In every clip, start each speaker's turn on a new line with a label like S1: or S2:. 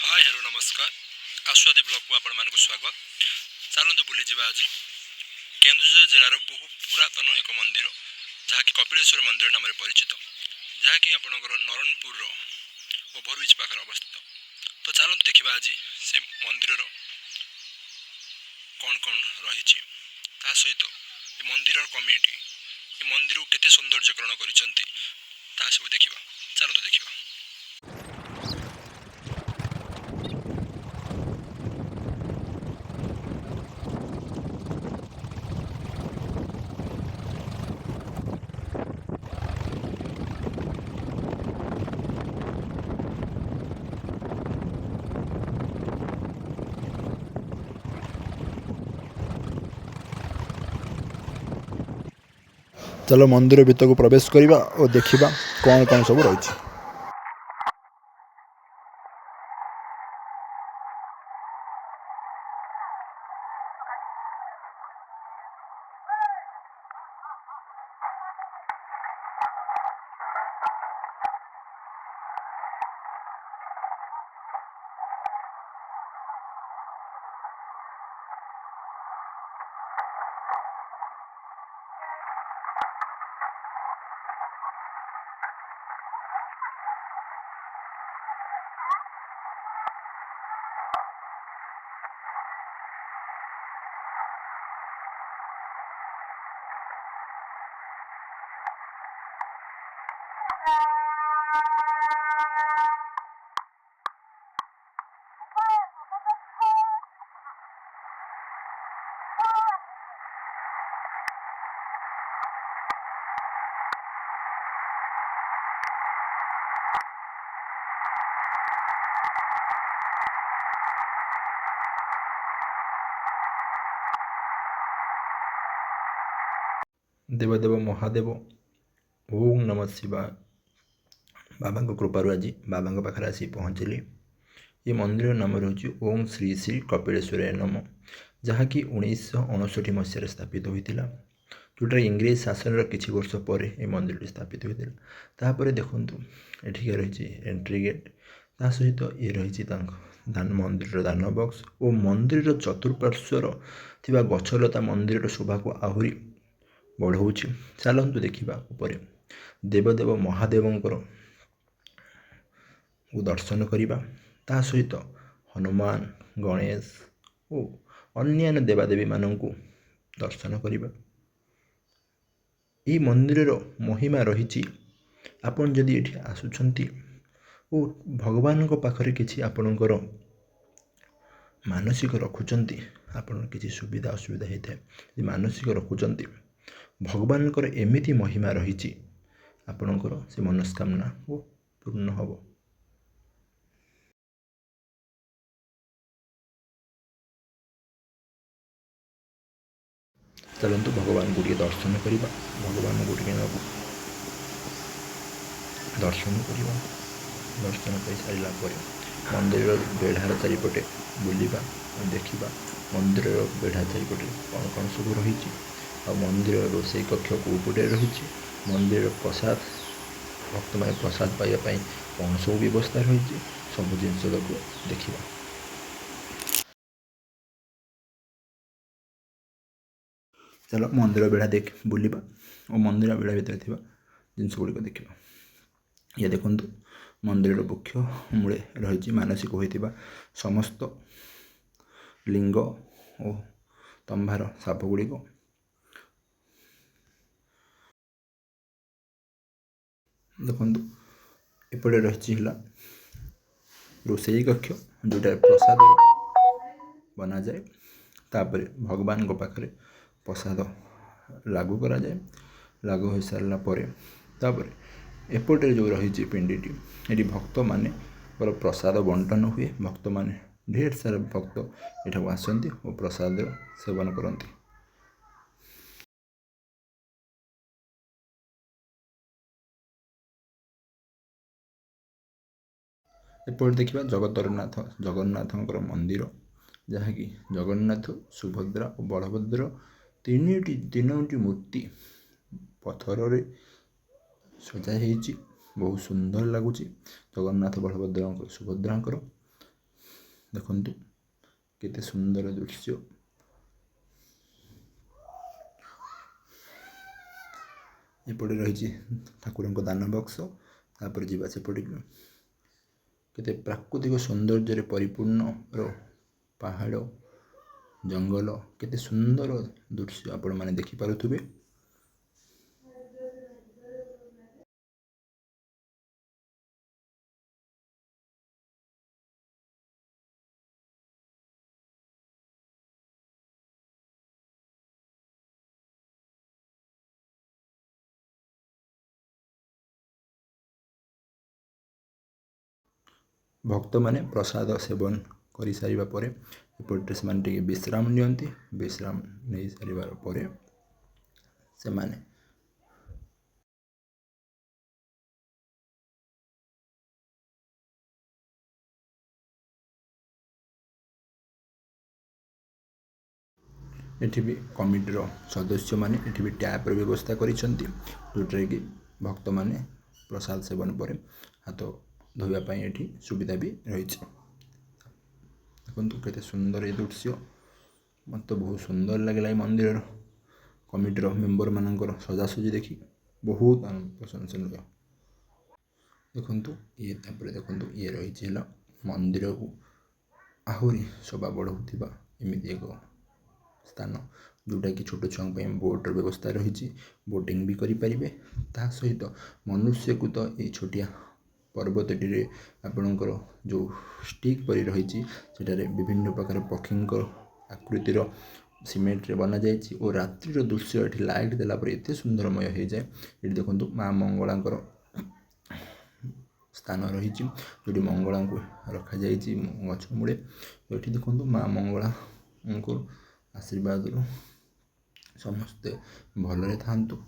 S1: Hi hello नमस्कार आस्वादी blog को आपण मानक स्वागत। चलतु बुली जावा आज केन्दुझर जिलार बहु पुरातन एक मंदिर जहाँकि कपिलेश्वर मंदिर नाम परिचित, जहाँकि आपणकर नरणपुर ओभरब्रिज पाखे अवस्थित। तो चलतु देखा आज से मंदिर कौन कौन रही सहित मंदिर कमिटी मंदिर को केते सौंदर्यकरण कर सब देखा। चलतु देखा।
S2: चलो मंदिर भीतर को प्रवेश करवा और देखा कौन कौन सब रही। देवदेव महादेव ओम नमः शिवाय। बाबा कृपार आज बाबा पाखे आसी पहुँचली। ये मंदिर नाम रही ओम श्री श्री कपिलेश्वर नम, जहाँकि 1959 मसीह स्थापित होता, जोटा इंग्रेज शासन किसी वर्ष पर यह मंदिर स्थापित होता। तापर देखूँ ये रही एंट्री गेट, ता सहित ये रही मंदिर दान बक्स और मंदिर चतुर्पार्श्वर थिबा गछलता मंदिर शोभा को आहरी बढ़ाऊँच। चलतु देखा उपर देवदेव महादेवंकर दर्शन करवा, ता सहित हनुमान गणेश और अन्य देवादेवी मानक दर्शन करवा। यह मंदिर महिमा रही आपन जदि ये आसुंच और भगवान पाखरे किसी आपणकर मानसिक रखुंट आपन किसी सुविधा असुविधा होता है, मानसिक रखुंट भगवान एमती महिमा रही आपणकर से मनस्कामना वो पूर्ण हम। चलतु भगवान को दर्शन करवा, भगवान को दर्शन करवा। दर्शन कर सारापर मंदिर बेढ़ार चारिपटे बुलवा और देखा मंदिर बेढ़ा चारिपटे कौन कौन सब रही। मंदिर रोषे कक्ष कौपटे रही, मंदिर प्रसाद भक्त मैंने प्रसाद पाइबापी कौन सब व्यवस्था रही, सब जिनस देखा। चलो मंदिर बेढ़ा देख बुलवा और मंदिर बेढ़ा भितर थी जिनस गुड़िक देखा। ये देखु मंदिर वृक्ष मूले रही मानसिक होता समस्त लिंग और तंभार साप गुड़िक। देखु एपटे रही रोषे कक्ष जोटा प्रसाद बना जाए, तापर भगवान को पाखरे प्रसाद लागू करा जाए। लागू हो सारा पर एपटे जो रही पिंडीटी ये भक्त मान प्रसाद बंटन हुए। भक्त मान ढेर सारा भक्त यहाँ आसती और प्रसाद सेवन करती। एपटे देखा जगतरनाथ जगन्नाथ मंदिर, जहाँकि जगन्नाथ सुभद्रा और बलभद्र तीनोटी मूर्ति पत्थर रे सजा बहुत सुंदर लगुच। जगन्नाथ बलभद्र सुभद्रा ଦେଖନ୍ତୁ କେତେ ସୁନ୍ଦର ଦୃଶ୍ୟ। ଏପଟେ ରହିଛି ଠାକୁରଙ୍କ ଦାନ ବକ୍ସ। ତାପରେ ଯିବା ସେପଟକୁ। କେତେ ପ୍ରାକୃତିକ ସୌନ୍ଦର୍ଯ୍ୟରେ ପରିପୂର୍ଣ୍ଣର ପାହାଡ଼ ଜଙ୍ଗଲ କେତେ ସୁନ୍ଦର ଦୃଶ୍ୟ ଆପଣମାନେ ଦେଖିପାରୁଥିବେ। ଭକ୍ତମାନେ ପ୍ରସାଦ ସେବନ କରିସାରିବା ପରେ ଏପଟରେ ସେମାନେ ଟିକେ ବିଶ୍ରାମ ନିଅନ୍ତି। ବିଶ୍ରାମ ନେଇସାରିବା ପରେ ସେମାନେ ଏଠି ବି କମିଟିର ସଦସ୍ୟମାନେ ଏଠି ବି ଟ୍ୟାପ୍ର ବ୍ୟବସ୍ଥା କରିଛନ୍ତି, ଯେଉଁଥିରେ କି ଭକ୍ତମାନେ ପ୍ରସାଦ ସେବନ ପରେ ହାତ ଧୋଇବା ପାଇଁ ଏଠି ସୁବିଧା ବି ରହିଛି। ଦେଖନ୍ତୁ କେତେ ସୁନ୍ଦର ଏ ଦୃଶ୍ୟ। ମୋତେ ବହୁତ ସୁନ୍ଦର ଲାଗିଲା ଏ ମନ୍ଦିରର କମିଟିର ମେମ୍ବରମାନଙ୍କର ସଜାସଜି ଦେଖି ବହୁତ ପ୍ରଶଂସନୀୟ। ଦେଖନ୍ତୁ ଇଏ ତାପରେ ଦେଖନ୍ତୁ ଇଏ ରହିଛି ହେଲା ମନ୍ଦିରକୁ ଆହୁରି ଶୋଭା ବଢ଼ାଉଥିବା ଏମିତି ଏକ ସ୍ଥାନ, ଯେଉଁଟାକି ଛୋଟ ଛୁଆଙ୍କ ପାଇଁ ବୋଟ୍ର ବ୍ୟବସ୍ଥା ରହିଛି। ବୋଟିଂ ବି କରିପାରିବେ। ତା ସହିତ ମନୁଷ୍ୟକୁ ତ ଏଇ ଛୋଟିଆ ପର୍ବତଟିରେ ଆପଣଙ୍କର ଯେଉଁ ଷ୍ଟିକ୍ ପରି ରହିଛି, ସେଠାରେ ବିଭିନ୍ନ ପ୍ରକାର ପକ୍ଷୀଙ୍କ ଆକୃତିର ସିମେଣ୍ଟରେ ବନାଯାଇଛି ଓ ରାତ୍ରିର ଦୃଶ୍ୟ ଏଠି ଲାଇଟ୍ ଦେଲା ପରେ ଏତେ ସୁନ୍ଦରମୟ ହେଇଯାଏ। ଏଠି ଦେଖନ୍ତୁ ମା ମଙ୍ଗଳାଙ୍କର ସ୍ଥାନ ରହିଛି, ଯେଉଁଠି ମଙ୍ଗଳାଙ୍କୁ ରଖାଯାଇଛି ଗଛ ମୂଳେ। ଏଠି ଦେଖନ୍ତୁ ମା ମଙ୍ଗଳାଙ୍କ ଆଶୀର୍ବାଦରୁ ସମସ୍ତେ ଭଲରେ ଥାଆନ୍ତୁ।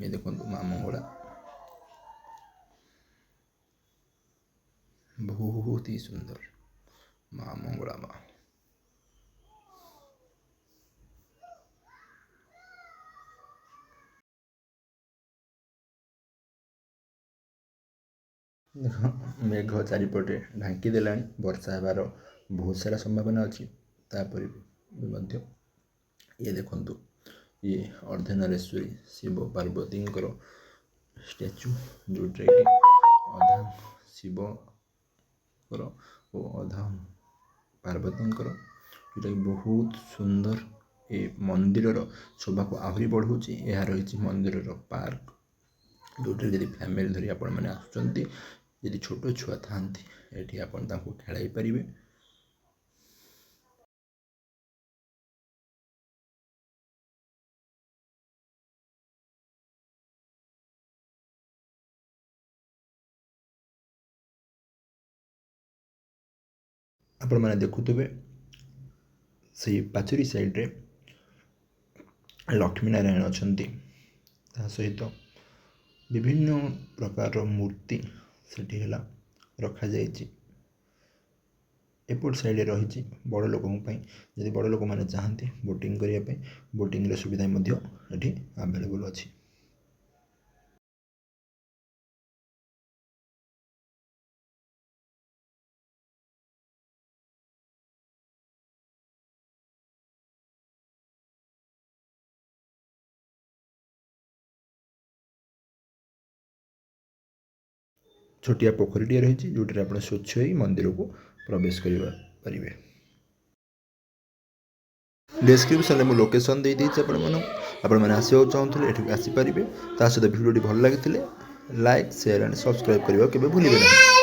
S2: ଏ ଦେଖନ୍ତୁ ମା ମଙ୍ଗଳା ବହୁତ ହି ସୁନ୍ଦର। ମା ମଙ୍ଗଳା ମା ମେଘ ଚାରିପଟେ ଢାଙ୍କି ଦେଲାଣି। ବର୍ଷା ହେବାର ବହୁତ ସାରା ସମ୍ଭାବନା ଅଛି। ତାପରେ ବି ମଧ୍ୟ ଇଏ ଦେଖନ୍ତୁ ଇଏ ଅର୍ଦ୍ଧନାରେଶ୍ୱରୀ ଶିବ ପାର୍ବତୀଙ୍କର ଷ୍ଟାଚ୍ୟୁ, ଯେଉଁଥିରେ କି ଅଧା ଶିବଙ୍କର ଓ ଅଧା ପାର୍ବତୀଙ୍କର, ଯେଉଁଟାକି ବହୁତ ସୁନ୍ଦର ଏ ମନ୍ଦିରର ଶୋଭାକୁ ଆହୁରି ବଢ଼ାଉଛି। ଏହା ରହିଛି ମନ୍ଦିରର ପାର୍କ, ଯେଉଁଥିରେ ଯଦି ଫ୍ୟାମିଲି ଧରି ଆପଣମାନେ ଆସୁଛନ୍ତି, ଯଦି ଛୋଟ ଛୁଆ ଥାଆନ୍ତି ଏଠି ଆପଣ ତାଙ୍କୁ ଖେଳାଇ ପାରିବେ। ଆପଣମାନେ ଦେଖୁଥିବେ ସେଇ ପାଚେରୀ ସାଇଡ଼୍ରେ ଲକ୍ଷ୍ମୀ ନାରାୟଣ ଅଛନ୍ତି। ତା ସହିତ ବିଭିନ୍ନ ପ୍ରକାରର ମୂର୍ତ୍ତି ସେଠି ହେଲା ରଖାଯାଇଛି। ଏପଟ ସାଇଡ଼୍ରେ ରହିଛି ବଡ଼ ଲୋକଙ୍କ ପାଇଁ, ଯଦି ବଡ଼ ଲୋକମାନେ ଚାହାନ୍ତି ବୋଟିଂ କରିବା ପାଇଁ, ବୋଟିଂର ସୁବିଧା ମଧ୍ୟ ଏଠି ଆଭେଲେବୁଲ୍ ଅଛି। ଛୋଟିଆ ପୋଖରୀଟିଏ ରହିଛି, ଯେଉଁଠାରେ ଆପଣ ସ୍ୱଚ୍ଛ ହୋଇ ମନ୍ଦିରକୁ ପ୍ରବେଶ କରିପାରିବେ। ଡେସ୍କ୍ରିପସନ୍ରେ ମୁଁ ଲୋକେସନ୍ ଦେଇଦେଇଛି ଆପଣମାନଙ୍କୁ। ଆପଣମାନେ ଆସିବାକୁ ଚାହୁଁଥିଲେ ଏଠିକୁ ଆସିପାରିବେ। ତା ସହିତ ଭିଡ଼ିଓଟି ଭଲ ଲାଗିଥିଲେ ଲାଇକ୍, ସେୟାର ଆଣ୍ଡ ସବସ୍କ୍ରାଇବ୍ କରିବାକୁ କେବେ ଭୁଲିବେ ନାହିଁ।